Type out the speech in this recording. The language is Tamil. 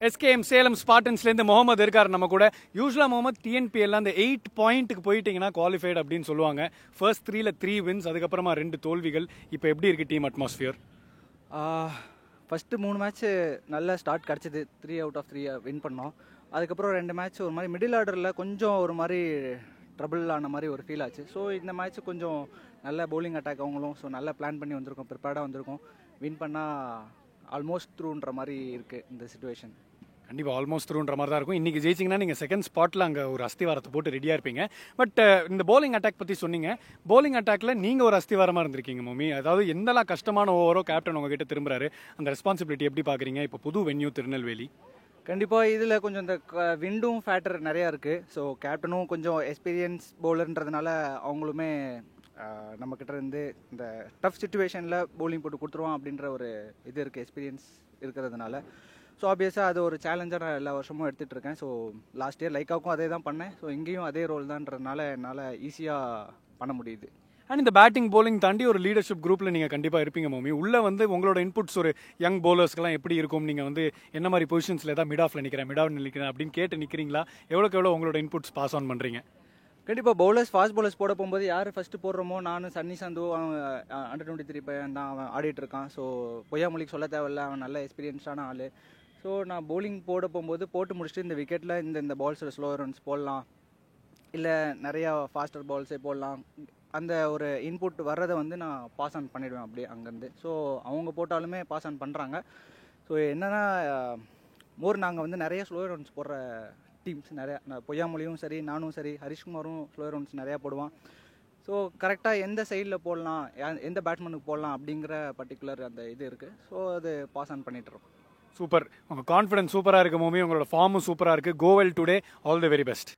எஸ்கேஎம் சேலம் ஸ்பார்டன்ஸ்லேருந்து முகமது இருக்கார் நம்ம கூட. யூஸ்வலாக முகமது டிஎன்பிஎல்ல அந்த 8 பாயிண்ட்டுக்கு போயிட்டீங்கன்னா குவாலிஃபைடு அப்படின்னு சொல்லுவாங்க. ஃபர்ஸ்ட் 3ல 3 வின்ஸ், அதுக்கப்புறமா 2 தோல்விகள். இப்போ எப்படி இருக்குது டீம் அட்மாஸ்ஃபியர்? ஃபஸ்ட்டு 3 மேட்ச்சு நல்ல ஸ்டார்ட் கிடச்சிது. 3 out of 3 வின் பண்ணோம். அதுக்கப்புறம் 2 மேட்ச் ஒரு மாதிரி மிடில் ஆர்டரில் கொஞ்சம் ஒரு மாதிரி ட்ரபிள் ஆன மாதிரி ஒரு ஃபீல் ஆச்சு. ஸோ இந்த மேட்ச்சு கொஞ்சம் நல்ல பவுலிங் அட்டாக் அவங்களும் ஸோ நல்லா பிளான் பண்ணி வந்திருக்கோம், ப்ரிப்பேர்டாக வந்திருக்கோம். வின் பண்ணால் ஆல்மோஸ்ட் த்ரூன்ற மாதிரி இருக்குது இந்த சிச்சுவேஷன். கண்டிப்பாக ஆல்மோஸ்ட் த்ரூன்ற மாதிரி தான் இருக்கும். இன்றைக்கி ஜெயிச்சிங்கன்னா நீங்கள் செகண்ட் ஸ்பாட்டில் அங்கே ஒரு அஸ்திவாரத்தை போட்டு ரெடியாக இருப்பீங்க. பட் இந்த பவுலிங் அட்டாக் பற்றி சொன்னீங்க. பவுலிங் அட்டாக்ல நீங்கள் ஒரு அஸ்திவாரமாக இருந்திருக்கீங்க மம்மி. அதாவது எந்தெல்லாம் கஷ்டமான ஓவரோ கேப்டன் உங்ககிட்ட திரும்புறாரு, அந்த ரெஸ்பான்சிபிலிட்டி எப்படி பார்க்குறீங்க? இப்போ புது வென்யூ திருநெல்வேலி. கண்டிப்பாக இதில் கொஞ்சம் இந்த விண்டும் ஃபேக்டர் நிறையா இருக்குது. ஸோ கேப்டனும் கொஞ்சம் எக்ஸ்பீரியன்ஸ் பவுலர்ன்றதுனால அவங்களுமே நம்மக்கிட்ட இருந்து இந்த டஃப் சுச்சுவேஷனில் பவுலிங் போட்டு கொடுத்துருவோம் அப்படின்ற ஒரு இது இருக்குது, எக்ஸ்பீரியன்ஸ் இருக்கிறதுனால. ஸோ ஆப்வியஸாக அது ஒரு சேலஞ்சாக நான் எல்லா வருஷமும் எடுத்துகிட்டு இருக்கேன். ஸோ லாஸ்ட் இயர் லைக்காவுக்கும் அதே தான் பண்ணேன். ஸோ இங்கேயும் அதே ரோல் தான்றதுனால என்னால் ஈஸியாக பண்ண முடியுது. அண்ட் இந்த பேட்டிங் பவுலிங் தாண்டி ஒரு லீடர்ஷிப் குரூப்பில் நீங்கள் கண்டிப்பாக இருப்பீங்க மம்மி. உள்ளே வந்து உங்களோட இன்புட்ஸ் ஒரு யங் பவுலர்ஸ்க்கெல்லாம் எப்படி இருக்கும்? நீங்கள் வந்து என்ன மாதிரி பொசிஷன்ஸில் ஏதாவது மிட் ஆஃபில் நிற்கிறேன் அப்படின்னு கேட்டு நிற்கிறீங்களா? எவ்வளோக்கு எவ்வளோ உங்களோட இன்புட்ஸ் பாஸ் ஆன் பண்ணுறீங்க? கண்டிப்பாக ஃபாஸ்ட் பவுலர்ஸ் போட போகும்போது யார் ஃபஸ்ட்டு போடுறோமோ, நானும் சன்னி சந்து அவன் அண்டர் 23 பையன் தான், அவன் ஆடிட்டு இருக்கான். ஸோ பொய்யாமொழிக்கு சொல்ல தேவையில்ல, அவன் நல்ல எக்ஸ்பீரியன்ஸான ஆள். ஸோ நான் பவுலிங் போட போகும்போது போட்டு முடிச்சுட்டு இந்த விக்கெட்டில் இந்த பால்ஸில் ஸ்லோ ரன்ஸ் போடலாம், இல்லை நிறையா ஃபாஸ்டர் பால்ஸே போடலாம், அந்த ஒரு இன்புட் வர்றதை வந்து நான் பாஸ் ஆன் பண்ணிவிடுவேன் அப்படியே அங்கேருந்து. ஸோ அவங்க போட்டாலுமே பாஸ் ஆன் பண்ணுறாங்க. ஸோ என்னென்னா நாங்கள் வந்து நிறைய ஸ்லோ ரன்ஸ் போடுற டீம்ஸ் நிறையா. பொய்யாமொழியும் சரி, நானும் சரி, ஹரிஷ்குமாரும் ஸ்லோ ரன்ஸ் நிறையா போடுவான். ஸோ கரெக்டாக எந்த சைடில் போடலாம், எந்த பேட்ஸ்மேனுக்கு போடலாம் அப்படிங்கிற பர்டிகுலர் அந்த இது இருக்குது. ஸோ அது பாஸ் ஆன் பண்ணிட்டுருக்கோம். சூப்பர். உங்கள் கான்ஃபிடன்ஸ் சூப்பராக இருக்குது மம்மி. உங்களோட ஃபார்மும் சூப்பராக இருக்குது. Go well today. All the very best.